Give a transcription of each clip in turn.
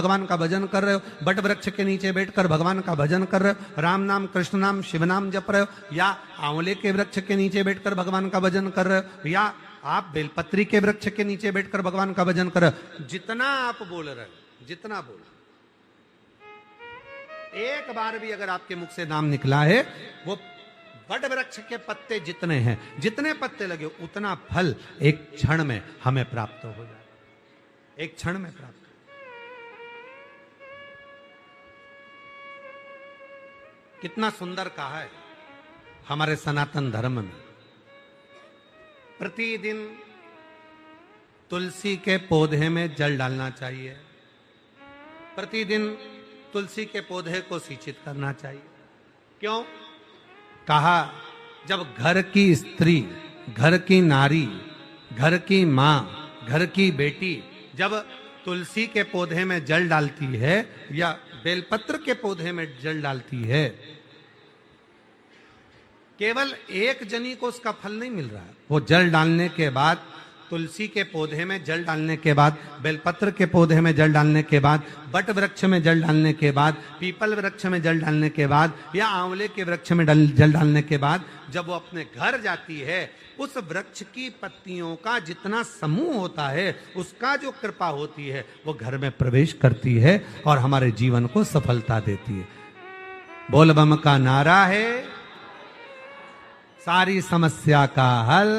भगवान का भजन कर रहे हो, बट वृक्ष के नीचे बैठकर भगवान का भजन कर रहे हो, राम नाम कृष्ण नाम शिव नाम जप रहे हो, या आंवले के वृक्ष के नीचे बैठकर भगवान का भजन कर रहे हो, या आप बेलपत्री के वृक्ष के नीचे बैठकर भगवान का भजन कर रहे हो, जितना आप बोल रहे हो, जितना बोल, एक बार भी अगर आपके मुख से नाम निकला है, वो बड़ वृक्ष के पत्ते जितने हैं, जितने पत्ते लगे उतना फल एक क्षण में हमें प्राप्त हो जाए, एक क्षण में प्राप्त। कितना सुंदर कहा है हमारे सनातन धर्म में, प्रतिदिन तुलसी के पौधे में जल डालना चाहिए, प्रतिदिन तुलसी के पौधे को सिंचित करना चाहिए। क्यों? कहा जब घर की स्त्री, घर की नारी, घर की मां, घर की बेटी जब तुलसी के पौधे में जल डालती है या बेलपत्र के पौधे में जल डालती है, केवल एक जनी को उसका फल नहीं मिल रहा है, वो जल डालने के बाद, तुलसी के पौधे में जल डालने के बाद, बेलपत्र के पौधे में जल डालने के बाद, बट वृक्ष में जल डालने के बाद, पीपल वृक्ष में जल डालने के बाद, या आंवले के वृक्ष में जल डालने के बाद, जब वो अपने घर जाती है, उस वृक्ष की पत्तियों का जितना समूह होता है, उसका जो कृपा होती है, वो घर में प्रवेश करती है और हमारे जीवन को सफलता देती है। बोल बम का नारा है, सारी समस्या का हल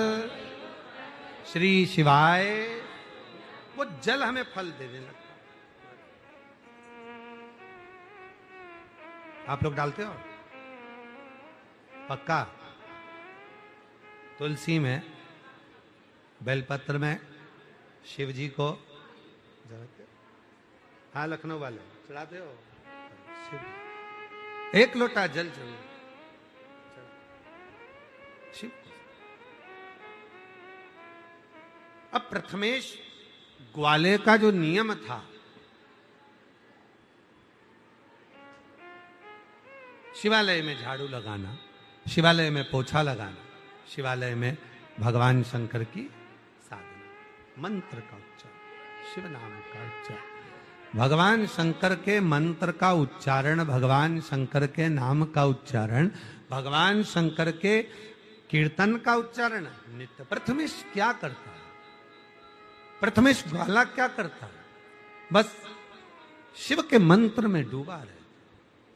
श्री शिवाय। वो जल हमें फल देने लगता। आप लोग डालते हो पक्का? तुलसी में, बेलपत्र में शिव जी को चढ़ाते हो? हाँ, लखनऊ वाले चढ़ाते हो शिव, एक लोटा जल चढ़ो शिव। अब प्रथमेश ग्वाले का जो नियम था, शिवालय में झाड़ू लगाना, शिवालय में पोछा लगाना, शिवालय में भगवान शंकर की साधना, मंत्र का उच्चारण, शिव नाम का उच्चारण, भगवान शंकर के मंत्र का उच्चारण, भगवान शंकर के नाम का उच्चारण, भगवान शंकर के कीर्तन का उच्चारण नित्य। प्रथमेश क्या करता है? प्रथमेश ग्वाला क्या करता है? बस शिव के मंत्र में डूबा रहे,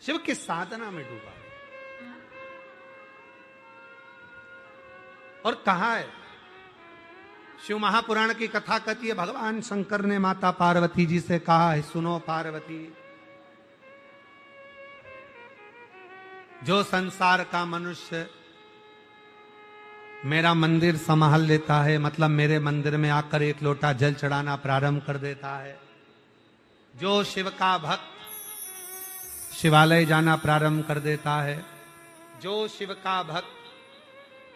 शिव की साधना में डूबा रहे। और कहा है, शिव महापुराण की कथा कहती है, भगवान शंकर ने माता पार्वती जी से कहा है, सुनो पार्वती, जो संसार का मनुष्य मेरा मंदिर संभाल लेता है, मतलब मेरे मंदिर में आकर एक लोटा जल चढ़ाना प्रारंभ कर देता है, जो शिव का भक्त शिवालय जाना प्रारंभ कर देता है, जो शिव का भक्त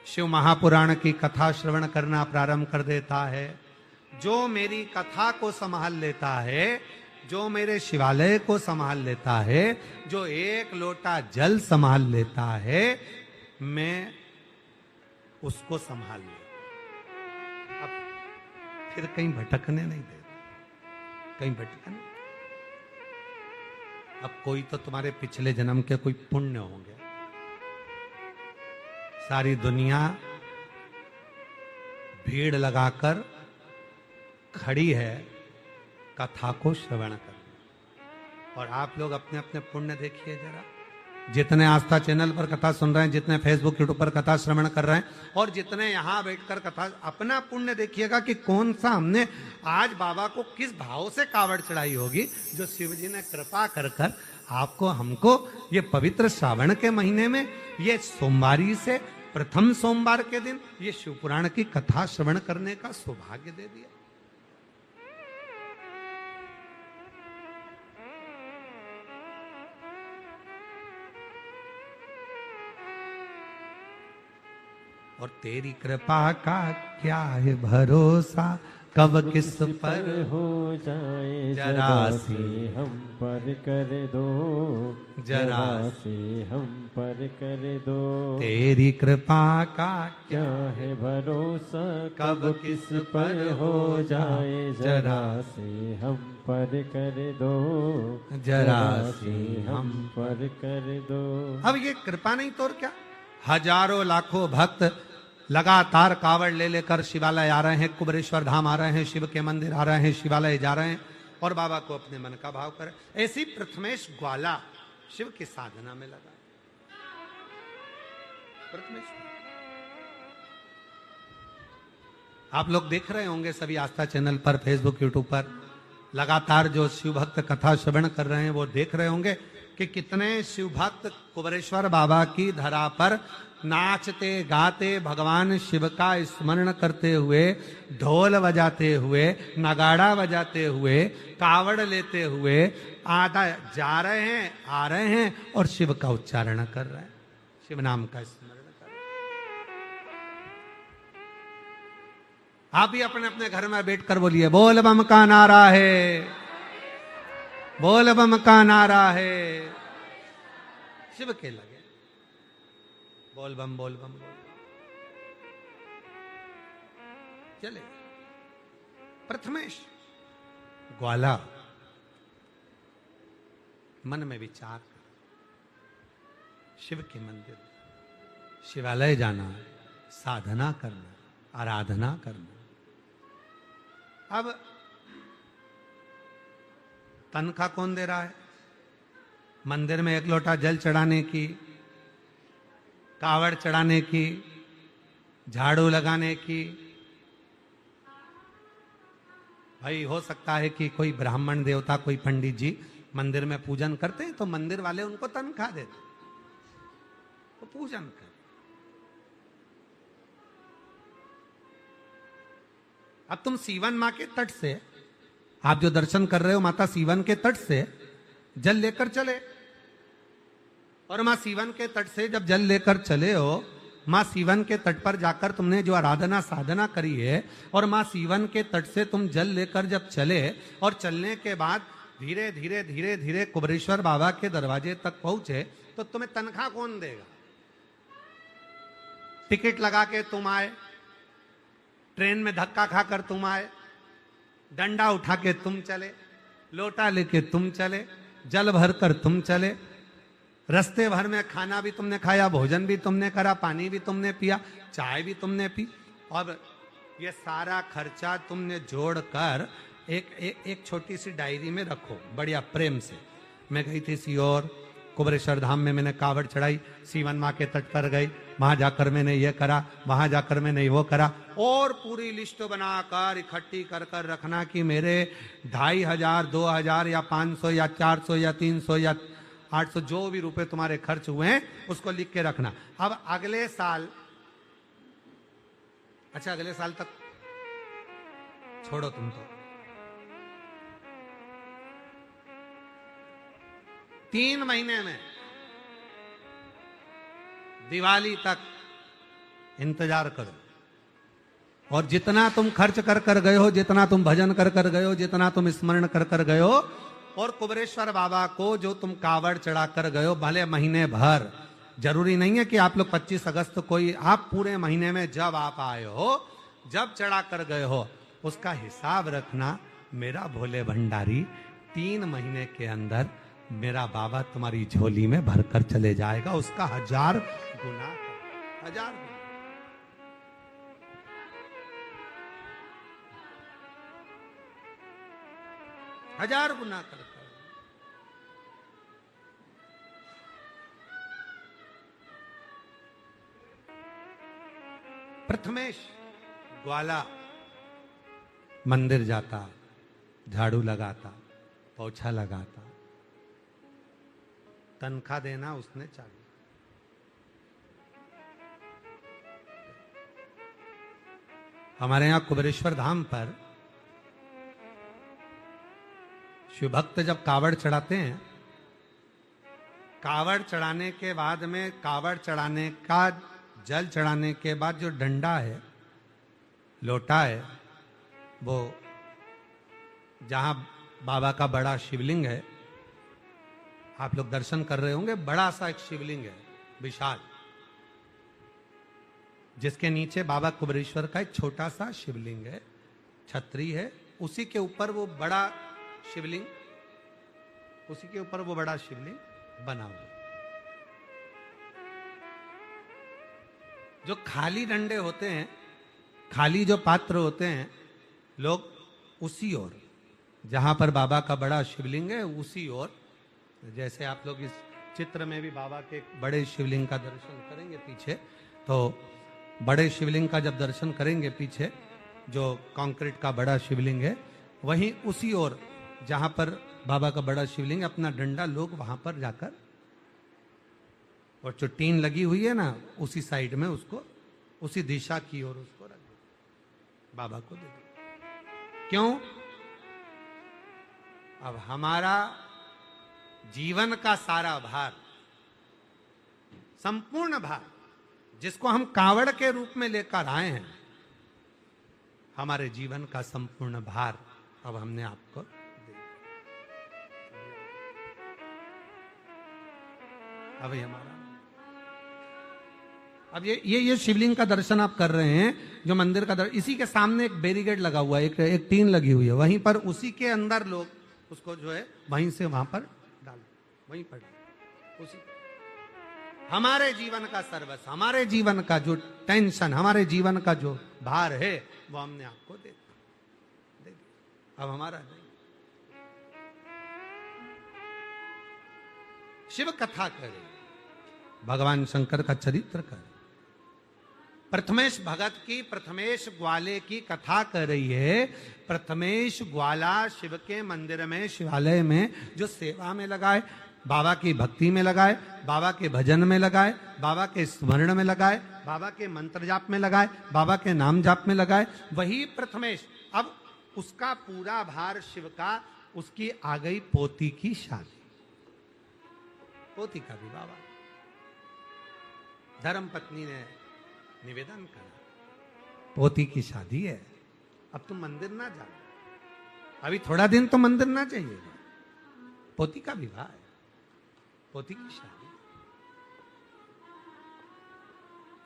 शिव महापुराण की कथा श्रवण करना प्रारंभ कर देता है, जो मेरी कथा को संभाल लेता है, जो मेरे शिवालय को संभाल लेता है, जो एक लोटा जल संभाल लेता है, मैं उसको संभाल ले। अब फिर कहीं भटकने नहीं दे, कहीं भटकने। अब कोई तो तुम्हारे पिछले जन्म के कोई पुण्य होंगे, सारी दुनिया भीड़ लगाकर खड़ी है कथा को श्रवण कर, और आप लोग अपने अपने पुण्य देखिए जरा। जितने आस्था चैनल पर कथा सुन रहे हैं, जितने फेसबुक यूट्यूब पर कथा श्रवण कर रहे हैं, और जितने यहाँ बैठकर कथा, अपना पुण्य देखिएगा कि कौन सा हमने आज बाबा को किस भाव से कावड़ चढ़ाई होगी, जो शिव जी ने कृपा कर कर आपको, हमको ये पवित्र श्रावण के महीने में, ये सोमवारी से प्रथम सोमवार के दिन ये शिव पुराण की कथा श्रवण करने का सौभाग्य दे दिया। और तेरी कृपा का क्या है भरोसा, कब किस पर हो जाए जरा से हम पर कर दो, जरा से हम पर कर दो। तेरी कृपा का क्या है भरोसा कब किस पर हो जाए जरा से हम पर कर दो, जरा से हम पर कर दो। अब ये कृपा नहीं तो और क्या। हजारों लाखों भक्त लगातार कावड़ ले लेकर शिवालय आ रहे हैं, कुबरेश्वर धाम आ रहे हैं, शिव के मंदिर आ रहे हैं, शिवालय जा रहे हैं और बाबा को अपने मन का भाव करें। ऐसी प्रथमेश ग्वाला शिव की साधना में लगा। प्रथमेश आप लोग देख रहे होंगे सभी आस्था चैनल पर, फेसबुक, यूट्यूब पर लगातार जो शिव भक्त कथा श्रवण कर रहे हैं वो देख रहे होंगे कि कितने शिव भक्त कुबरेश्वर बाबा की धरा पर नाचते गाते भगवान शिव का स्मरण करते हुए, ढोल बजाते हुए, नगाड़ा बजाते हुए, कावड़ लेते हुए आधा जा रहे हैं, आ रहे हैं और शिव का उच्चारण कर रहे हैं, शिव नाम का स्मरण कर रहे हैं। आप भी अपने अपने घर में बैठकर बोलिए, बोल बम का नारा है, बोल बम का नारा है। शिव के लगे बोल बम, बोल बम, बोल बम। चले प्रथमेश ग्वाला मन में विचार, शिव के मंदिर, शिवालय जाना, साधना करना, आराधना करना। अब तनख्वाह कौन दे रहा है? मंदिर में एक लोटा जल चढ़ाने की, कावड़ चढ़ाने की, झाड़ू लगाने की। भाई हो सकता है कि कोई ब्राह्मण देवता, कोई पंडित जी मंदिर में पूजन करते हैं तो मंदिर वाले उनको तनख्वाह देते, तो पूजन कर। अब तुम सीवन मां के तट से, आप जो दर्शन कर रहे हो माता सीवन के तट से जल लेकर चले, और मां सीवन के तट से जब जल लेकर चले हो, मां सीवन के तट पर जाकर तुमने जो आराधना साधना करी है, और मां सीवन के तट से तुम जल लेकर जब चले और चलने के बाद धीरे धीरे धीरे धीरे कुबरेश्वर बाबा के दरवाजे तक पहुंचे, तो तुम्हें तनख्वाह कौन देगा? टिकट लगा के तुम आए, ट्रेन में धक्का खाकर तुम आए, डंडा उठा के तुम चले, लोटा लेके तुम चले, जल भरकर तुम चले, रस्ते भर में खाना भी तुमने खाया, भोजन भी तुमने करा, पानी भी तुमने पिया, चाय भी तुमने पी, और ये सारा खर्चा तुमने जोड़कर एक छोटी सी डायरी में रखो, बढ़िया प्रेम से। मैं गई थी सीहोर, कुबरेश्वर धाम में मैंने कावड़ चढ़ाई, सीवन माँ के तट पर गई, वहां जाकर मैंने ये करा, वहां जाकर मैंने वो करा, और पूरी लिस्ट बनाकर इकट्ठी कर कर रखना कि मेरे 2500, 2000 या 500 या 400 या 300 या 800 जो भी रुपए तुम्हारे खर्च हुए हैं उसको लिख के रखना। अब अगले साल, अच्छा अगले साल तक छोड़ो तुम, तो 3 महीने में दिवाली तक इंतजार करो, और जितना तुम खर्च कर कर गए हो, जितना तुम भजन कर कर गए हो, जितना तुम स्मरण कर कर गए हो, और कुबरेश्वर बाबा को जो तुम कावड़ चढ़ा कर गए हो, भले महीने भर, जरूरी नहीं है कि आप लोग 25 अगस्त कोई, आप पूरे महीने में जब आप आए हो, जब चढ़ा कर गए हो, उसका हिसाब रखना। मेरा भोले भंडारी 3 महीने के अंदर मेरा बाबा तुम्हारी झोली में भरकर चले जाएगा, उसका 1000 गुना, 1000 गुना। हजार गुना कर। प्रथमेश ग्वाला मंदिर जाता, झाड़ू लगाता, पोछा लगाता, तनख्वाह देना उसने चालू। हमारे यहां कुबरेश्वर धाम पर शिव भक्त जब कावड़ चढ़ाते हैं, कावड़ चढ़ाने के बाद में, कावड़ चढ़ाने का जल चढ़ाने के बाद जो डंडा है, लोटा है, वो जहां बाबा का बड़ा शिवलिंग है, आप लोग दर्शन कर रहे होंगे, बड़ा सा एक शिवलिंग है विशाल, जिसके नीचे बाबा कुबेरेश्वर का एक छोटा सा शिवलिंग है, छतरी है, उसी के ऊपर वो बड़ा शिवलिंग, उसी के ऊपर वो बड़ा शिवलिंग बना हुआ। जो खाली डंडे होते हैं, खाली जो पात्र होते हैं, लोग उसी ओर, जहां पर बाबा का बड़ा शिवलिंग है उसी ओर, जैसे आप लोग इस चित्र में भी बाबा के बड़े शिवलिंग का दर्शन करेंगे पीछे, तो बड़े शिवलिंग का जब दर्शन करेंगे पीछे, जो कंक्रीट का बड़ा शिवलिंग है, वहीं उसी ओर जहां पर बाबा का बड़ा शिवलिंग, अपना डंडा लोग वहां पर जाकर, और जो टीन लगी हुई है ना उसी साइड में, उसको उसी दिशा की ओर उसको रख दो, बाबा को दे दो। क्यों? अब हमारा जीवन का सारा भार, संपूर्ण भार, जिसको हम कांवड़ के रूप में लेकर आए हैं, हमारे जीवन का संपूर्ण भार अब हमने आपको दे दिया। अब ये हमारा, अब ये शिवलिंग का दर्शन आप कर रहे हैं, जो मंदिर का दर्शन, इसी के सामने एक बैरिकेड लगा हुआ है, एक टीन लगी हुई है, वहीं पर उसी के अंदर लोग उसको जो है वहीं से वहां पर डाल, वहीं पर उसी, हमारे जीवन का सर्वस्व, हमारे जीवन का जो टेंशन, हमारे जीवन का जो भार है, वो हमने आपको दे दिया। अब हमारा नहीं। शिव कथा करे, भगवान शंकर का चरित्र करे, प्रथमेश भगत की, प्रथमेश ग्वाले की कथा कर रही है। प्रथमेश ग्वाला शिव के मंदिर में, शिवालय में जो सेवा में लगाए, बाबा की भक्ति में लगाए, बाबा के भजन में लगाए, बाबा के स्मरण में लगाए, बाबा के मंत्र जाप में लगाए, बाबा के नाम जाप में लगाए, वही प्रथमेश, अब उसका पूरा भार शिव का, उसकी आ गई पोती की शादी, पोती का भी बाबा, धर्म पत्नी ने निवेदन करा, पोती की शादी है, अब तुम मंदिर ना जाओ, अभी थोड़ा दिन तो मंदिर ना चाहिए, पोती का विवाह है, पोती की शादी,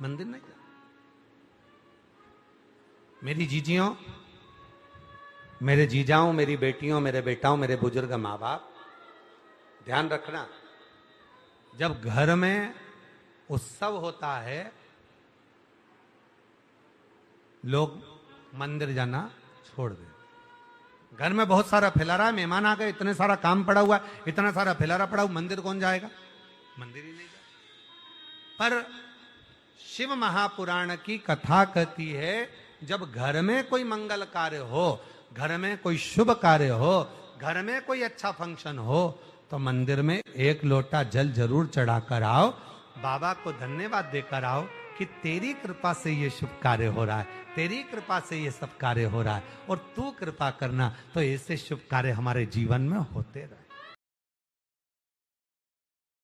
मंदिर नहीं जाओ। मेरी जीजियों, मेरे जीजाओं, मेरी बेटियों, मेरे बेटाओं, मेरे बुजुर्ग माँ बाप, ध्यान रखना, जब घर में उत्सव होता है, लोग मंदिर जाना छोड़ दे। घर में बहुत सारा फैलारा है, मेहमान आ गए, इतने सारा काम पड़ा हुआ है, इतना सारा फैलारा पड़ा हुआ, मंदिर कौन जाएगा? मंदिर ही नहीं जाएगा। पर शिव महापुराण की कथा कहती है, जब घर में कोई मंगल कार्य हो, घर में कोई शुभ कार्य हो, घर में कोई अच्छा फंक्शन हो, तो मंदिर में एक लोटा जल जरूर चढ़ाकर आओ, बाबा को धन्यवाद देकर आओ कि तेरी कृपा से ये शुभ कार्य हो रहा है, तेरी कृपा से ये सब कार्य हो रहा है, और तू कृपा करना तो ऐसे शुभ कार्य हमारे जीवन में होते रहे।